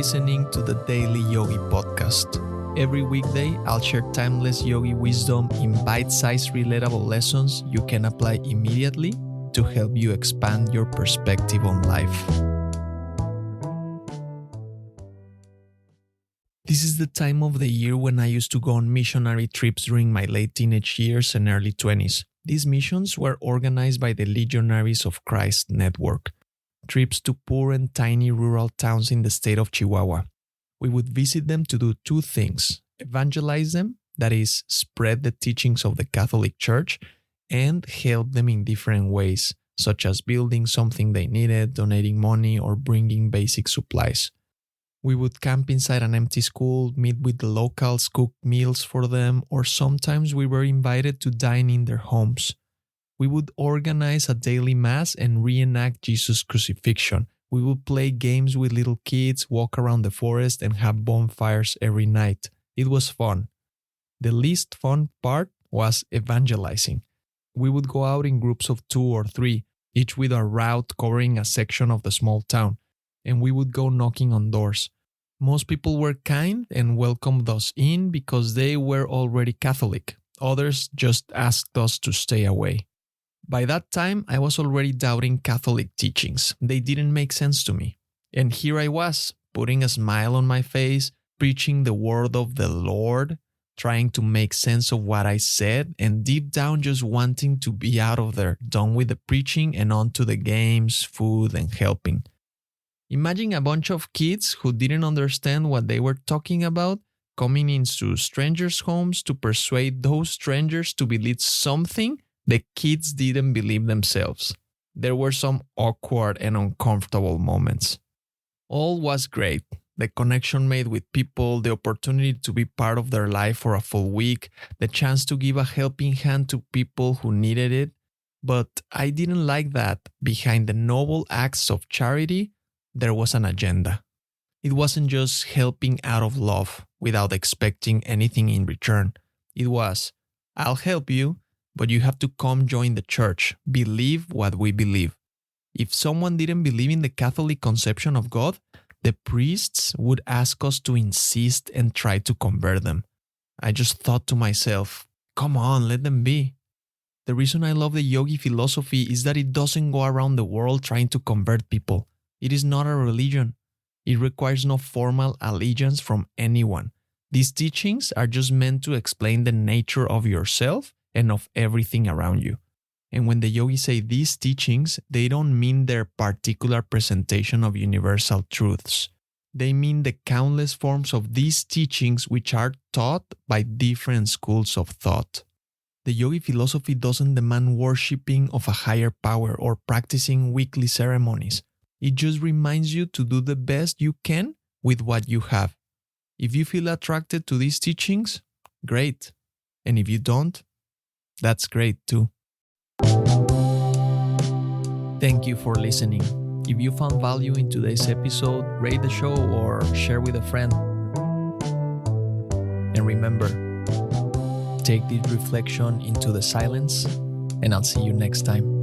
listening to the Daily Yogi podcast. Every weekday, I'll share timeless yogi wisdom in bite-sized relatable lessons you can apply immediately to help you expand your perspective on life. This is the time of the year when I used to go on missionary trips during my late teenage years and early 20s. These missions were organized by the Legionaries of Christ Network. Trips to poor and tiny rural towns in the state of Chihuahua. We would visit them to do two things: evangelize them, that is, spread the teachings of the Catholic Church, and help them in different ways, such as building something they needed, donating money, or bringing basic supplies. We would camp inside an empty school, meet with the locals, cook meals for them, or sometimes we were invited to dine in their homes. We would organize a daily mass and reenact Jesus' crucifixion. We would play games with little kids, walk around the forest, and have bonfires every night. It was fun. The least fun part was evangelizing. We would go out in groups of 2 or 3, each with a route covering a section of the small town, and we would go knocking on doors. Most people were kind and welcomed us in because they were already Catholic. Others just asked us to stay away. By that time, I was already doubting Catholic teachings. They didn't make sense to me. And here I was, putting a smile on my face, preaching the word of the Lord, trying to make sense of what I said, and deep down just wanting to be out of there, done with the preaching and on to the games, food, and helping. Imagine a bunch of kids who didn't understand what they were talking about coming into strangers' homes to persuade those strangers to believe something the kids didn't believe themselves. There were some awkward and uncomfortable moments. All was great. The connection made with people, the opportunity to be part of their life for a full week, the chance to give a helping hand to people who needed it. But I didn't like that behind the noble acts of charity, there was an agenda. It wasn't just helping out of love without expecting anything in return. It was, I'll help you, but you have to come join the church, believe what we believe. If someone didn't believe in the Catholic conception of God, the priests would ask us to insist and try to convert them. I just thought to myself, come on, let them be. The reason I love the yogi philosophy is that it doesn't go around the world trying to convert people. It is not a religion. It requires no formal allegiance from anyone. These teachings are just meant to explain the nature of yourself and of everything around you. And when the yogis say these teachings, they don't mean their particular presentation of universal truths. They mean the countless forms of these teachings which are taught by different schools of thought. The yogi philosophy doesn't demand worshipping of a higher power or practicing weekly ceremonies. It just reminds you to do the best you can with what you have. If you feel attracted to these teachings, great. And if you don't, that's great too. Thank you for listening. If you found value in today's episode, rate the show or share with a friend. And remember, take this reflection into the silence, and I'll see you next time.